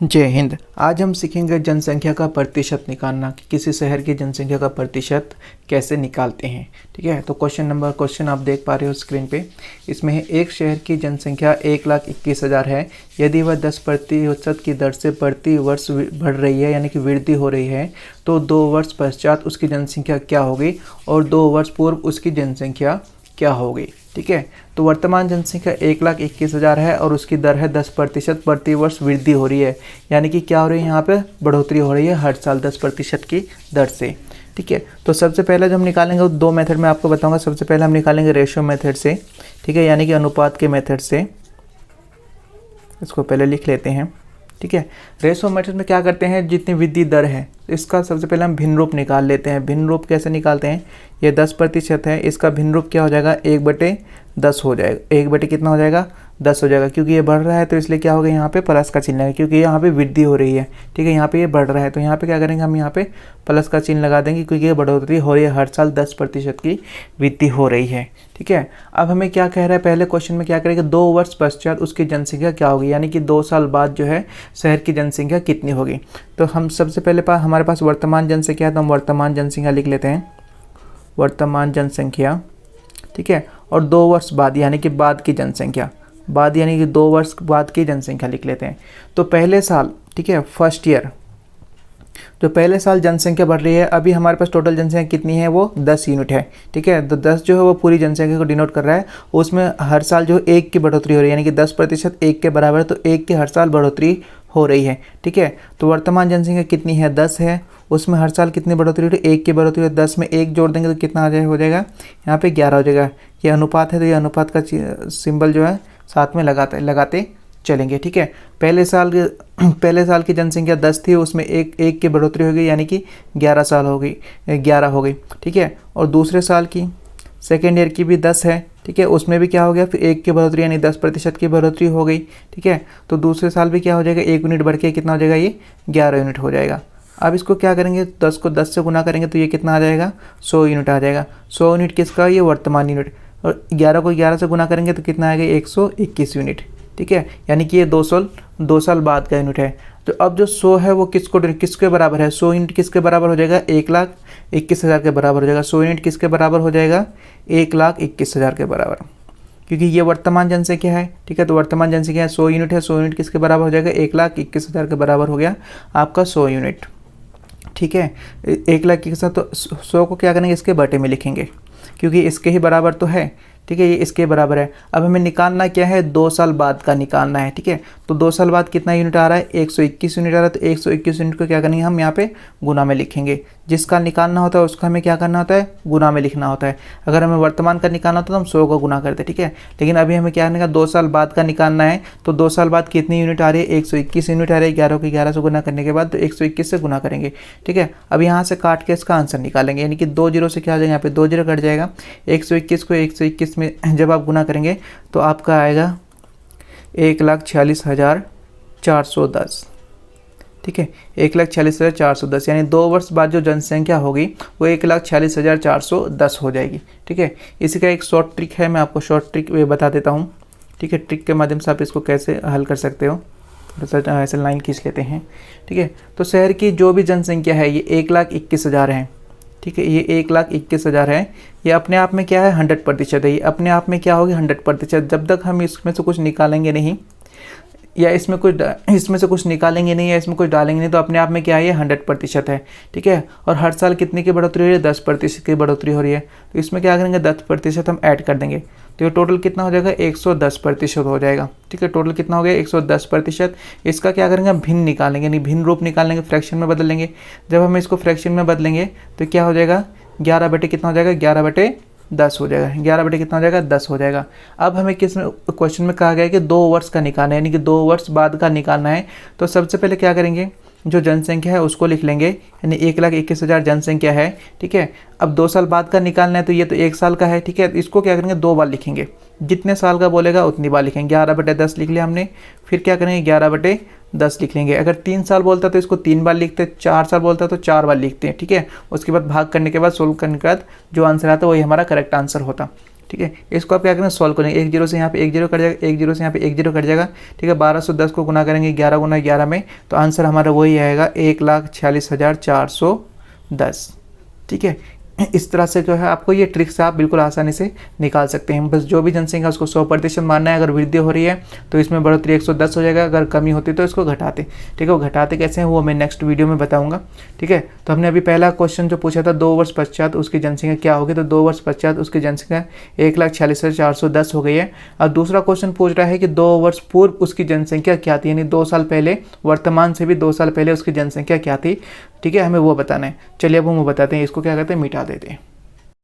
जय हिंद। आज हम सीखेंगे जनसंख्या का प्रतिशत निकालना कि किसी शहर की जनसंख्या का प्रतिशत कैसे निकालते हैं। ठीक है, तो क्वेश्चन आप देख पा रहे हो स्क्रीन पे। इसमें है एक शहर की जनसंख्या 1,21,000 है। यदि वह 10% की दर से प्रति वर्ष बढ़ रही है यानी कि वृद्धि हो रही है तो 2 वर्ष पश्चात उसकी जनसंख्या क्या होगी और 2 वर्ष पूर्व उसकी जनसंख्या क्या होगी। ठीक है, तो वर्तमान जनसंख्या 1,21,000 है और उसकी दर है 10% प्रति वर्ष वृद्धि हो रही है, यानी कि क्या हो रही है, यहाँ पे बढ़ोतरी हो रही है हर साल 10% की दर से। ठीक है, तो सबसे पहले जो हम निकालेंगे वो 2 मेथड में आपको बताऊंगा। सबसे पहले हम निकालेंगे रेशियो मेथड से। ठीक है, यानी कि अनुपात के मेथड से। इसको पहले लिख लेते हैं। ठीक है, रेशियो मेथड में क्या करते हैं, जितनी वृद्धि दर है इसका सबसे पहले हम भिन्न रूप निकाल लेते हैं। भिन्न रूप कैसे निकालते हैं, ये 10% है, इसका भिन्न रूप क्या हो जाएगा, 1/10 हो जाएगा। 1 कितना हो जाएगा, 10 हो जाएगा, क्योंकि ये बढ़ रहा है तो इसलिए क्या होगा, यहाँ पे प्लस का चिन्ह लगेगा, क्योंकि यहाँ पे वृद्धि हो रही है। ठीक है, यहाँ पे ये बढ़ रहा है तो यहाँ पे क्या करेंगे, हम यहाँ पे प्लस का चिन्ह लगा देंगे, क्योंकि ये बढ़ोतरी हो रही है, हर साल 10% की वृद्धि हो रही है। ठीक है, अब हमें क्या कह रहा है, पहले क्वेश्चन में क्या करेंगे, 2 वर्ष पश्चात उसकी जनसंख्या क्या होगी, यानी कि 2 साल बाद जो है शहर की जनसंख्या कितनी होगी। तो हम सबसे पहले हमारे पास वर्तमान जनसंख्या है, तो हम वर्तमान जनसंख्या लिख लेते हैं, वर्तमान जनसंख्या। ठीक है, और 2 वर्ष बाद यानी कि बाद की जनसंख्या, बाद यानी कि 2 वर्ष बाद की जनसंख्या लिख लेते हैं। तो पहले साल, ठीक है, फर्स्ट ईयर, जो पहले साल जनसंख्या बढ़ रही है, अभी हमारे पास टोटल जनसंख्या कितनी है, वो 10 यूनिट है। ठीक है, तो 10 जो है वो पूरी जनसंख्या को डिनोट कर रहा है, उसमें हर साल जो 1 की बढ़ोतरी हो रही है, यानी कि 10% 1 के बराबर है, तो 1 की हर साल बढ़ोतरी हो रही है। ठीक है, तो वर्तमान जनसंख्या कितनी है, 10 है, उसमें हर साल कितनी बढ़ोतरी हो रही है, 1 की बढ़ोतरी। 10 में 1 जोड़ देंगे तो कितना हो जाएगा, यहाँ पे 11 हो जाएगा। ये अनुपात है तो ये अनुपात का सिंबल जो है साथ में लगाते चलेंगे। ठीक है, पहले साल की जनसंख्या 10 थी, उसमें एक की बढ़ोतरी हो गई, यानी कि 11 साल हो गई, 11 हो गई। ठीक है, और दूसरे साल की सेकेंड ईयर की भी 10 है। ठीक है, उसमें भी क्या हो गया, फिर 1 की बढ़ोतरी यानी 10% की बढ़ोतरी हो गई। ठीक है, तो दूसरे साल भी क्या हो जाएगा, 1 यूनिट बढ़ के कितना हो जाएगा, ये 11 यूनिट हो जाएगा। अब इसको क्या करेंगे, 10 को 10 से गुना करेंगे तो ये कितना आ जाएगा, 100 यूनिट आ जाएगा। 100 यूनिट किसका, ये वर्तमान यूनिट, और 11 को 11 से गुना करेंगे तो कितना आएगा, 121 यूनिट। ठीक है, यानी कि ये 2 साल बाद का यूनिट है। तो अब जो 100 है वो किसके बराबर है, 100 यूनिट किसके बराबर हो जाएगा, 1,21,000 के बराबर हो जाएगा। 100 यूनिट किसके बराबर हो जाएगा, 1,21,000 के बराबर, क्योंकि ये वर्तमान जनसंख्या है। ठीक है, तो वर्तमान जनसंख्या 100 यूनिट है, 100 यूनिट किसके बराबर हो जाएगा, 1,21,000 के बराबर हो गया आपका 100 यूनिट। ठीक है, 1,21,000, तो 100 को क्या करेंगे, इसके बटे में लिखेंगे, क्योंकि इसके ही बराबर तो है। ठीक है, ये इसके बराबर है। अब हमें निकालना क्या है, 2 साल बाद का निकालना है। ठीक है, तो 2 साल बाद कितना यूनिट आ रहा है, 121 यूनिट आ रहा है, तो 121 यूनिट को क्या करेंगे, हम यहाँ पे गुना में लिखेंगे। जिसका निकालना होता है उसका हमें क्या करना होता है, गुना में लिखना होता है। अगर हमें वर्तमान का निकालना होता है तो हम 100 को गुना करते। ठीक है, लेकिन अभी हमें क्या करने का, 2 साल बाद का निकालना है, तो 2 साल बाद कितनी यूनिट आ रही है, 121 यूनिट आ रही है। 11 को 11 से गुना करने के बाद तो 121 से गुना करेंगे। ठीक है, अब यहाँ से काट के इसका आंसर निकालेंगे, यानी कि 2 जीरो से क्या हो जाएगा, यहाँ पे 2 जीरो कट जाएगा। 121 को 121 में जब आप गुना करेंगे तो आपका आएगा 1,46,410। ठीक है, 1,46,410, यानी 2 वर्ष बाद जो जनसंख्या होगी वो 1,46,410 हो जाएगी। ठीक है, इसी का एक शॉर्ट ट्रिक है, मैं आपको शॉर्ट ट्रिक बता देता हूँ। ठीक है, ट्रिक के माध्यम से आप इसको कैसे हल कर सकते हो। थोड़ा ऐसे लाइन खींच लेते हैं। ठीक है, तो शहर की जो भी जनसंख्या है ये 1,21,000 है। ठीक है, ये 1,21,000 है, ये अपने आप में क्या है, 100% है। ये अपने आप में क्या होगी, 100%। जब तक हम इसमें से कुछ निकालेंगे नहीं, या इसमें से कुछ निकालेंगे नहीं, या इसमें कुछ डालेंगे नहीं, तो अपने आप में क्या है, ये 100% है। ठीक है, और हर साल कितने की बढ़ोतरी हो रही है, 10% की बढ़ोतरी हो रही है। तो इसमें क्या करेंगे, 10% हम ऐड कर देंगे, तो ये टोटल कितना हो जाएगा, 110% हो जाएगा। ठीक है, टोटल कितना हो गया, 110%। इसका क्या करेंगे, हम भिन्न निकालेंगे, नहीं भिन्न रूप निकालेंगे, फ्रैक्शन में बदल लेंगे। जब हम इसको फ्रैक्शन में बदलेंगे तो क्या हो जाएगा, 11 बटे कितना हो जाएगा, 11/10 हो जाएगा। 11 बटे कितना हो जाएगा, 10 हो जाएगा। अब हमें क्वेश्चन में कहा गया है कि 2 वर्ष का निकालना है, यानी कि 2 वर्ष बाद का निकालना है। तो सबसे पहले क्या करेंगे, जो जनसंख्या है उसको लिख लेंगे, यानी 1,21,000 जनसंख्या है। ठीक है, अब 2 साल बाद का निकालना है, तो ये तो 1 साल का है। ठीक है, इसको क्या करेंगे, 2 बार लिखेंगे, जितने साल का बोलेगा उतनी बार लिखेंगे। 11/10 लिख लिया हमने, फिर क्या करेंगे, 11/10 लिख लेंगे। अगर 3 साल बोलता तो इसको 3 बार लिखते, 4 साल बोलता तो 4 बार लिखते हैं। ठीक है, उसके बाद भाग करने के बाद, सोल्व करने के बाद जो आंसर आता है वही हमारा करेक्ट आंसर होता। ठीक है। इसको आप क्या करेंगे, सॉल्व करेंगे। एक जीरो से यहाँ पे एक जीरो कट जाएगा, एक जीरो से यहाँ पे एक जीरो कट जाएगा, ठीक है। 1210 को गुना करेंगे 11 गुना 11 में, तो आंसर हमारा वही आएगा 1,46,410, ठीक है। इस तरह से जो है आपको ये ट्रिक से आप बिल्कुल आसानी से निकाल सकते हैं। बस जो भी जनसंख्या उसको 100% मानना है। अगर वृद्धि हो रही है तो इसमें बढ़ोतरी 110 हो जाएगा, अगर कमी होती है तो इसको घटाते, ठीक है। वो घटाते कैसे हैं वो मैं नेक्स्ट वीडियो में बताऊंगा, ठीक है। तो हमने अभी पहला क्वेश्चन जो पूछा था 2 वर्ष पश्चात उसकी जनसंख्या क्या होगी, तो 2 वर्ष पश्चात उसकी जनसंख्या 1,46,410 हो गई है। अब दूसरा क्वेश्चन पूछ रहा है कि 2 वर्ष पूर्व उसकी जनसंख्या क्या थी, यानी 2 साल पहले, वर्तमान से भी 2 साल पहले उसकी जनसंख्या क्या थी, ठीक है, हमें वो बताना है। चलिए अब हम वो बताते हैं, इसको क्या कहते हैं, मिटा देते हैं।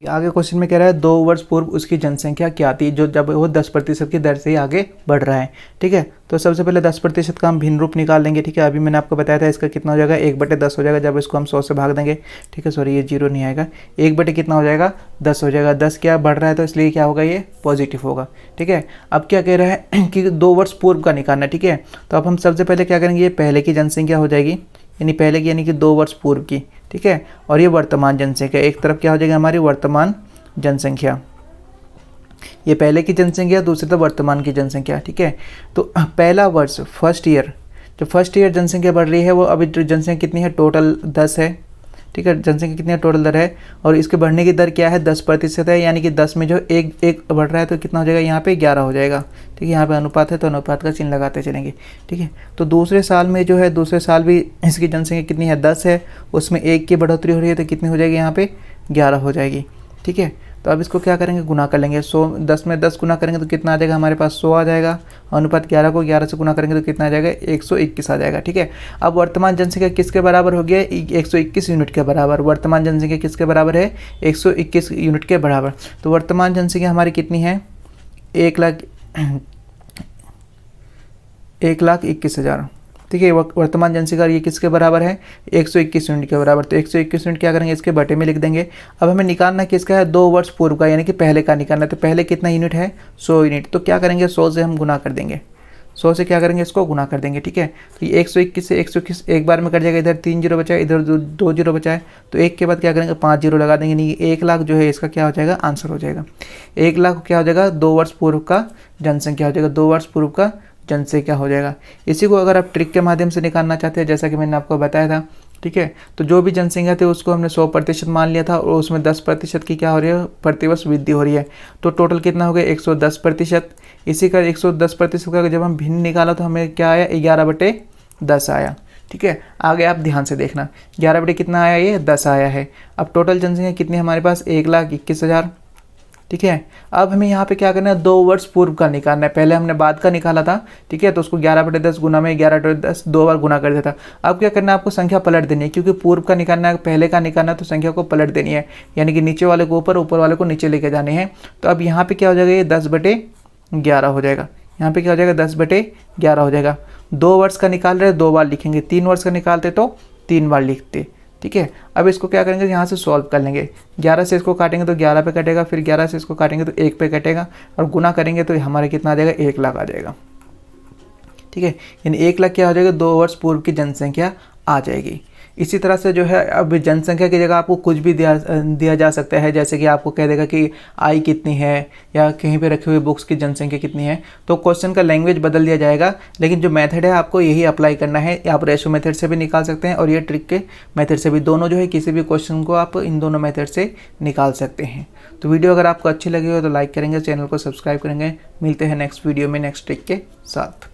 आगे क्वेश्चन में कह रहा है 2 वर्ष पूर्व उसकी जनसंख्या क्या थी, जो जब वो 10% की दर से ही आगे बढ़ रहा है, ठीक है। तो सबसे पहले 10% का हम भिन्न रूप निकाल लेंगे, ठीक है। अभी मैंने आपको बताया था इसका कितना हो जाएगा, 1/10 हो जाएगा। जब इसको हम 100 से भाग देंगे, ठीक है, सॉरी ये जीरो नहीं आएगा, 1/, कितना हो जाएगा, 10 हो जाएगा। 10 क्या बढ़ रहा है तो इसलिए क्या होगा, ये पॉजिटिव होगा, ठीक है। अब क्या कह रहा है कि 2 वर्ष पूर्व का निकालना, ठीक है। तो अब हम सबसे पहले क्या करेंगे, ये पहले की जनसंख्या हो जाएगी, यानी पहले की यानी कि 2 वर्ष पूर्व की, ठीक है। और ये वर्तमान जनसंख्या, एक तरफ क्या हो जाएगी हमारी वर्तमान जनसंख्या, ये पहले की जनसंख्या, दूसरी तरफ वर्तमान की जनसंख्या, ठीक है। तो पहला वर्ष फर्स्ट ईयर, जो फर्स्ट ईयर जनसंख्या बढ़ रही है वो अभी जनसंख्या कितनी है, टोटल 10 है, ठीक है। जनसंख्या कितनी है, टोटल दर है, और इसके बढ़ने की दर क्या है, 10% है, यानी कि 10 में जो एक बढ़ रहा है तो कितना हो जाएगा, यहाँ पे 11 हो जाएगा, ठीक है। यहाँ पे अनुपात है तो अनुपात का चिन्ह लगाते चलेंगे, ठीक है। तो दूसरे साल में जो है, दूसरे साल भी इसकी जनसंख्या कितनी है, 10 है, उसमें 1 की बढ़ोतरी हो रही है तो कितनी हो जाएगी, यहाँ पे 11 हो जाएगी, ठीक है। तो अब इसको क्या करेंगे, गुना कर लेंगे। 10 में 10 गुना करेंगे तो कितना आ जाएगा हमारे पास, 100 आ जाएगा। अनुपात 11 को 11 से गुना करेंगे तो कितना आ जाएगा, 121 आ जाएगा, ठीक है। अब वर्तमान जनसंख्या किसके बराबर हो गया, 121 यूनिट के बराबर। वर्तमान जनसंख्या किसके बराबर है, 121 यूनिट के बराबर। तो वर्तमान जनसंख्या हमारी कितनी है, 1,21,000, ठीक है। वर्तमान जनसंख्या ये किसके बराबर है, 121 यूनिट के बराबर। तो 121 यूनिट क्या करेंगे, इसके बटे में लिख देंगे। अब हमें निकालना किसका है, 2 वर्ष पूर्व का, यानी कि पहले का निकालना है। तो पहले कितना यूनिट है, 100 यूनिट। तो क्या करेंगे, 100 से हम गुना कर देंगे, 100 से क्या करेंगे, इसको गुना कर देंगे, ठीक है। तो ये 121 से 121 एक बार में कट जाएगा, इधर 3 जीरो बचा है, इधर 2 जीरो बचा है, तो एक के बाद क्या करेंगे, 5 जीरो लगा देंगे, नहीं 1 लाख जो है इसका क्या हो जाएगा, आंसर हो जाएगा। 1 लाख क्या हो जाएगा, 2 वर्ष पूर्व का जनसंख्या हो जाएगा, 2 वर्ष पूर्व का जनसंख्या हो जाएगा। इसी को अगर आप ट्रिक के माध्यम से निकालना चाहते हैं, जैसा कि मैंने आपको बताया था, ठीक है। तो जो भी जनसंख्या थी उसको हमने 100% मान लिया था, और उसमें 10% की क्या हो रही है, प्रतिवर्ष वृद्धि हो रही है। तो टोटल कितना हो गया, 110%। इसी का 110% का जब हम भिन्न निकाला तो हमें क्या आया, 11/10 आया, ठीक है। आगे आप ध्यान से देखना, 11 कितना आया, ये 10 आया है। अब टोटल जनसंख्या कितनी हमारे पास, 1,21,000, ठीक है। अब हमें यहाँ पे क्या करना है, 2 वर्ष पूर्व का निकालना है। पहले हमने बाद का निकाला था, ठीक है। तो उसको 11/10 गुना में 11/10 2 बार गुना कर देता। अब क्या करना है, आपको संख्या पलट देनी है, क्योंकि पूर्व का निकालना है, पहले का निकालना है, तो संख्या को पलट देनी है, यानी कि नीचे वाले को ऊपर, ऊपर वाले को नीचे लेके जाने हैं। तो अब यहाँ पे क्या हो जाएगा, ये 10/11 हो जाएगा। यहाँ पे क्या हो जाएगा, 10/11 हो जाएगा। 2 वर्ष का निकाल रहे 2 बार लिखेंगे, 3 वर्ष का निकालते तो 3 बार लिखते, ठीक है। अब इसको क्या करेंगे, यहाँ से सॉल्व कर लेंगे। 11 से इसको काटेंगे तो 11 पे कटेगा, फिर 11 से इसको काटेंगे तो 1 पे कटेगा, और गुना करेंगे तो हमारे कितना आ जाएगा, 1 लाख आ जाएगा, ठीक है। यानी 1 लाख क्या हो जाएगा, 2 वर्ष पूर्व की जनसंख्या आ जाएगी। इसी तरह से जो है अब जनसंख्या की जगह आपको कुछ भी दिया जा सकता है, जैसे कि आपको कह देगा कि आई कितनी है, या कहीं पे रखे हुए बुक्स की जनसंख्या कितनी है। तो क्वेश्चन का लैंग्वेज बदल दिया जाएगा, लेकिन जो मेथड है आपको यही अप्लाई करना है। आप रेशो मेथड से भी निकाल सकते हैं, और ये ट्रिक के मेथड से भी, दोनों जो है किसी भी क्वेश्चन को आप इन दोनों मेथड से निकाल सकते हैं। तो वीडियो अगर आपको अच्छी लगी हो तो लाइक करेंगे, चैनल को सब्सक्राइब करेंगे। मिलते हैं नेक्स्ट वीडियो में नेक्स्ट ट्रिक के साथ।